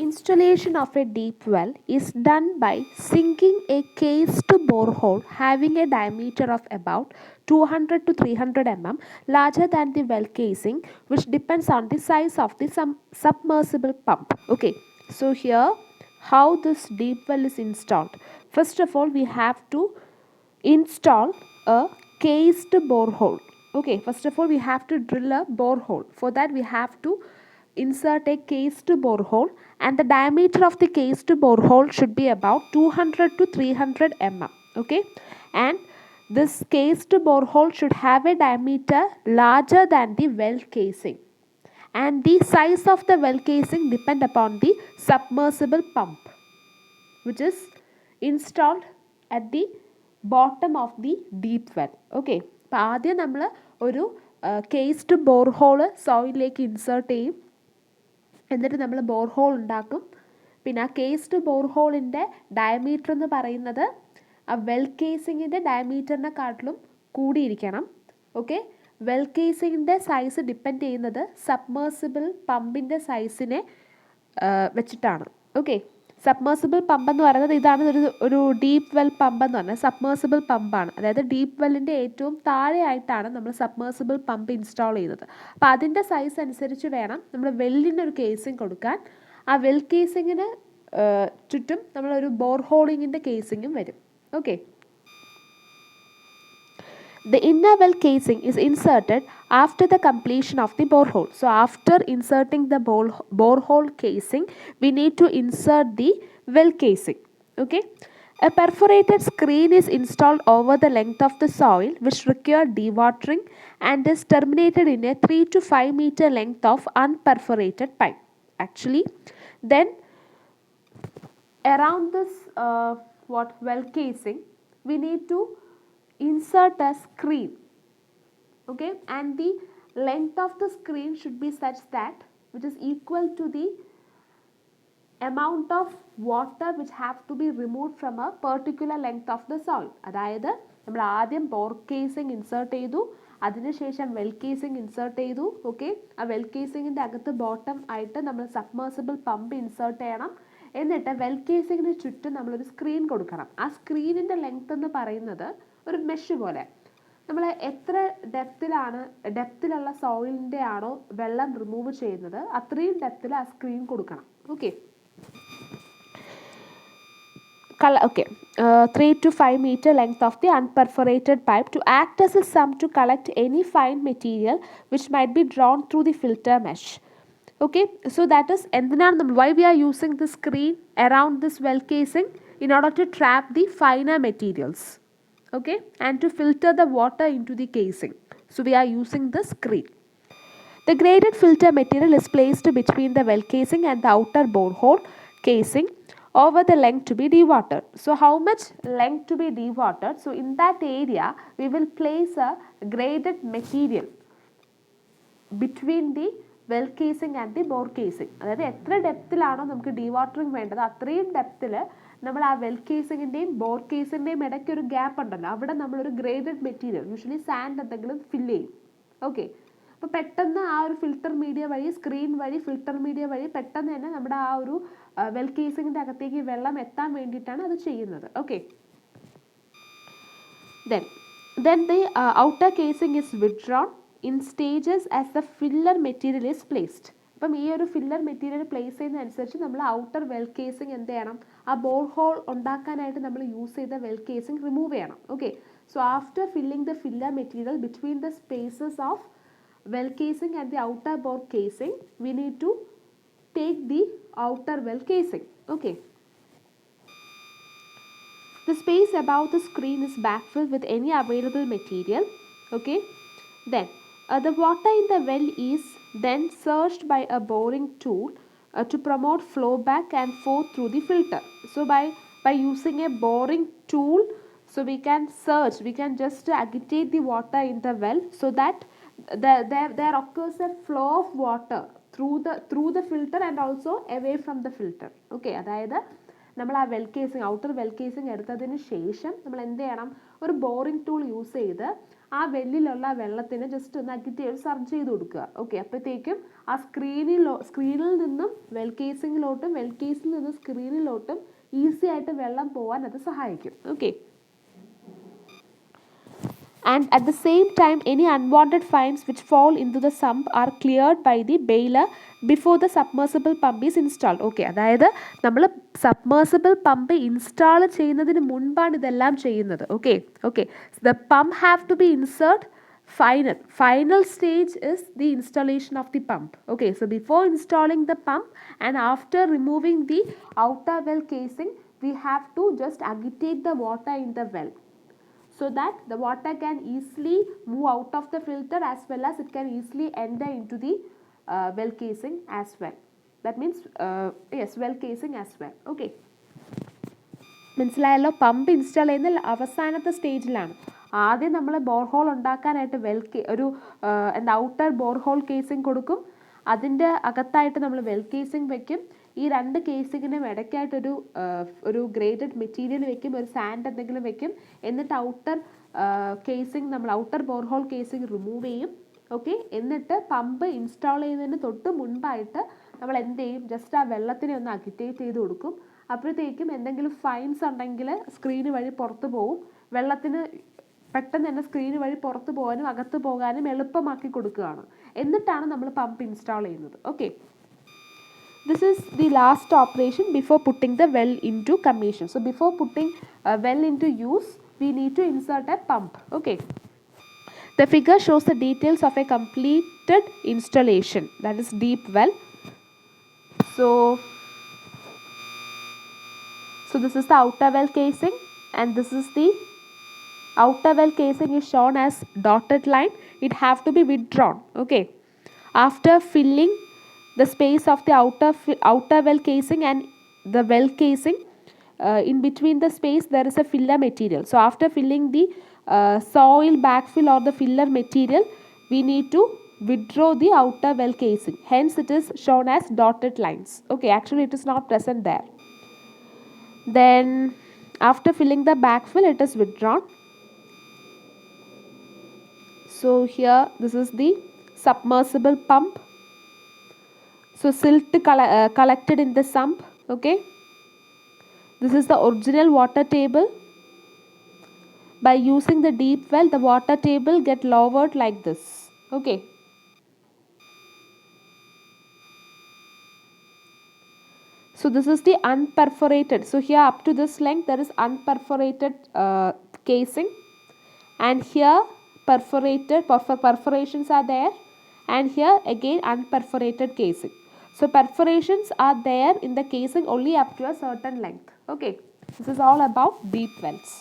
Installation of a deep well is done by sinking a cased borehole having a diameter of about 200 to 300 mm larger than the well casing, which depends on the size of the submersible pump. Okay, so here how this deep well is installed. First of all, we have to install a cased borehole. Okay, first of all, we have to drill a borehole. For that, we have to insert a cased borehole, and the diameter of the cased borehole should be about 200 to 300 mm. Okay, and this cased borehole should have a diameter larger than the well casing, and the size of the well casing depend upon the submersible pump which is installed at the bottom of the deep well. Okay, അപ്പോൾ ആദ്യം നമ്മൾ ഒരു cased borehole സോയിലിലേക്ക് insert ചെയ്യും, എന്നിട്ട് നമ്മൾ borehole ഉണ്ടാക്കും. പിന്നെ ആ കേസ്ഡ് ബോർഹോളിൻ്റെ ഡയമീറ്റർ എന്ന് പറയുന്നത് ആ വെൽ കേസിങ്ങിൻ്റെ ഡയമീറ്ററിനെക്കാട്ടിലും കൂടിയിരിക്കണം. ഓക്കെ, വെൽ കേസിങ്ങിൻ്റെ സൈസ് ഡിപ്പെൻഡ് ചെയ്യുന്നത് സബ്മേഴ്സിബിൾ പമ്പിൻ്റെ സൈസിനെ വെച്ചിട്ടാണ്. ഓക്കെ, സബ്മേഴ്സിബിൾ പമ്പ് എന്ന് പറയുന്നത് ഇതാണ്. ഒരു ഡീപ്പ് വെൽ പമ്പ് എന്ന് പറഞ്ഞാൽ സബ്മേഴ്സിബിൾ പമ്പാണ്. അതായത് ഡീപ്പ് വെല്ലിൻ്റെ ഏറ്റവും താഴെയായിട്ടാണ് നമ്മൾ സബ്മേഴ്സിബിൾ പമ്പ് ഇൻസ്റ്റാൾ ചെയ്യുന്നത്. അപ്പോൾ അതിൻ്റെ സൈസ് അനുസരിച്ച് വേണം നമ്മൾ വെല്ലിന് ഒരു കേസിങ് കൊടുക്കാൻ. ആ വെൽ കേസിങ്ങിന് ചുറ്റും നമ്മളൊരു ബോർഹോളിങ്ങിൻ്റെ കേസിങ്ങും വരും. Okay, the inner well casing is inserted after the completion of the borehole. So after inserting the borehole casing, we need to insert the well casing. Okay, a perforated screen is installed over the length of the soil, which require dewatering and is terminated in a 3 to 5 meter length of unperforated pipe. Actually, then around this well casing, we need to insert a screen. Okay, and the length of the screen should be such that which is equal to the amount of water which have to be removed from a particular length of the soil. അതായത് നമ്മൾ ആദ്യം bore casing insert ചെയ്തു, അതിനുശേഷം well casing insert ചെയ്തു. Okay, ആ well കേസിങ്ങിൻ്റെ അകത്ത് bottom ആയിട്ട് നമ്മൾ സബ്മേഴ്സിബിൾ പമ്പ് ഇൻസേർട്ട് ചെയ്യണം. എന്നിട്ട് വെൽ കേസിങ്ങിന് ചുറ്റും നമ്മളൊരു സ്ക്രീൻ കൊടുക്കണം. ആ സ്ക്രീനിൻ്റെ ലെങ്ത് എന്ന് പറയുന്നത് ഒരു മെഷ് പോലെ, നമ്മൾ എത്ര ഡെപ്തിലുള്ള സോയിലിൻ്റെ ആണോ വെള്ളം റിമൂവ് ചെയ്യുന്നത് അത്രയും ഡെപ്തിൽ ആ സ്ക്രീൻ കൊടുക്കണം. Okay, 3 to 5 meter length of the unperforated pipe to act as a sump to collect any fine material which might be drawn through the filter mesh. Okay, so that is why we are using the screen around this well casing, in order to trap the finer materials. Okay, and to filter the water into the casing. So we are using the screen. The graded filter material is placed between the well casing and the outer borehole casing over the length to be dewatered. So how much length to be dewatered? So in that area we will place a graded material between the well casing and the bore casing. അതായത് എത്ര ഡെപ്തിലാണോ നമുക്ക് ഡീവാട്ടറിങ് വേണ്ടത് അത്രയും ഡെപ്തിൽ നമ്മൾ ആ well കേസിങ്ങിൻ്റെയും bore കേസിൻ്റെയും ഇടയ്ക്ക് ഒരു gap ഉണ്ടല്ലോ, അവിടെ നമ്മളൊരു ഗ്രേഡഡ് മെറ്റീരിയൽ യൂഷ്വലി സാൻഡ് എന്തെങ്കിലും ഫില്ല് ചെയ്യും. ഓക്കെ, അപ്പോൾ പെട്ടെന്ന് ആ ഒരു ഫിൽട്ടർ മീഡിയ വഴി, സ്ക്രീൻ വഴി, ഫിൽട്ടർ മീഡിയ വഴി പെട്ടെന്ന് തന്നെ നമ്മുടെ ആ ഒരു വെൽ കേസിങ്ങിൻ്റെ അകത്തേക്ക് വെള്ളം എത്താൻ വേണ്ടിയിട്ടാണ് അത് ചെയ്യുന്നത്. Okay, then the outer casing is withdrawn in stages as the filler material is placed. അപ്പം ഈ ഒരു ഫില്ലർ മെറ്റീരിയൽ പ്ലേസ് ചെയ്യുന്നതനുസരിച്ച് നമ്മൾ ഔട്ടർ വെൽ കേസിംഗ് എന്ത് ചെയ്യണം, ആ ബോർ ഹോൾ ഉണ്ടാക്കാനായിട്ട് നമ്മൾ യൂസ് ചെയ്ത വെൽ കേസിംഗ് റിമൂവ് ചെയ്യണം. Okay, so after filling the filler material between the spaces of well casing and the outer bore casing we need to take the outer well casing. Okay, the space above the screen is backfilled with any available material. Okay, then the water in the well is then searched by a boring tool to promote flow back and forth through the filter. So by using a boring tool, so we can search, we can just agitate the water in the well so that there occurs a flow of water through the filter and also away from the filter. Okay, അതായത് നമ്മൾ ആ well casing outer well casing എടുത്തതിന് ശേഷം നമ്മൾ എന്ത് ചെയ്യണം, ഒരു boring tool use ചെയ്ത് ആ വെല്ലിലുള്ള വെള്ളത്തിന് ജസ്റ്റ് ഒന്ന് അഗിറ്റേറ്റ് സർജ് ചെയ്ത് കൊടുക്കുക. ഓക്കെ, അപ്പോഴത്തേക്കും ആ സ്ക്രീനിൽ നിന്നും വെൽ കേസിങ്ങിലോട്ടും വെൽ കേസിൽ നിന്നും സ്ക്രീനിലോട്ടും ഈസി ആയിട്ട് വെള്ളം പോകാൻ അത് സഹായിക്കും. Okay, and at the same time any unwanted fines which fall into the sump are cleared by the baler before the submersible pump is installed. Okay, അതായത് നമ്മൾ സബ്മേഴ്സിബിൾ പമ്പ് ഇൻസ്റ്റാൾ ചെയ്യുന്നതിന് മുൻപാണ് ഇതെല്ലാം ചെയ്യുന്നത്. Okay okay the pump have to be insert final stage is the installation of the pump. Okay, so before installing the pump and after removing the outer well casing, we have to just agitate the water in the well, so that the water can easily move out of the filter as well as it can easily enter into the well casing as well. That means yes, well casing as well. Okay, മനസ്സിലായല്ലോ. Pump install ചെയ്യുന്ന അവസാനത്തെ സ്റ്റേജിലാണ്. ആദ്യം നമ്മൾ borehole ഉണ്ടാക്കാനായിട്ട് ഒരു outer borehole casing കൊടുക്കും. അതിൻ്റെ അകത്തായിട്ട് നമ്മൾ വെൽ കേസിങ് വെക്കും. ഈ രണ്ട് കേസിങ്ങിനും ഇടയ്ക്കായിട്ടൊരു ഒരു ഗ്രേഡഡ് മെറ്റീരിയൽ വെക്കും, ഒരു സാൻഡ് എന്തെങ്കിലും വെക്കും. എന്നിട്ട് ഔട്ടർ കേസിങ് നമ്മൾ ഔട്ടർ ബോർഹോൾ കേസിങ് റിമൂവ് ചെയ്യും. ഓക്കെ, എന്നിട്ട് പമ്പ് ഇൻസ്റ്റാൾ ചെയ്യുന്നതിന് തൊട്ട് മുൻപായിട്ട് നമ്മൾ എന്ത് ചെയ്യും, ജസ്റ്റ് ആ വെള്ളത്തിനെ ഒന്ന് അഗിറ്റേറ്റ് ചെയ്ത് കൊടുക്കും. അപ്പോഴത്തേക്കും എന്തെങ്കിലും ഫൈൻസ് ഉണ്ടെങ്കിൽ സ്ക്രീന് വഴി പുറത്ത് പോകും. വെള്ളത്തിന് പെട്ടെന്ന് തന്നെ സ്ക്രീന് വഴി പുറത്ത് പോകാനും അകത്ത് പോകാനും എളുപ്പമാക്കി കൊടുക്കുകയാണ്. എന്നിട്ടാണ് നമ്മൾ പമ്പ് ഇൻസ്റ്റാൾ ചെയ്യുന്നത്. Okay, this is the last operation before putting the well into commission. So before putting well into use we need to insert a pump. Okay, the figure shows the details of a completed installation, that is deep well. So this is the outer well casing and this is the outer well casing is shown as dotted line. It have to be withdrawn. Okay, after filling the space of the outer well casing and the well casing, in between the space there is a filler material. So after filling the soil backfill or the filler material, we need to withdraw the outer well casing. Hence it is shown as dotted lines. Okay, actually it is not present there. Then after filling the backfill, it is withdrawn. So here this is the submersible pump. So silt collected in the sump. Okay, this is the original water table. By using the deep well, the water table get lowered like this. Okay, so this is the unperforated. So here up to this length there is unperforated casing, and here perforations are there, and here again unperforated casing. So perforations are there in the casing only up to a certain length. Okay, this is all about deep wells.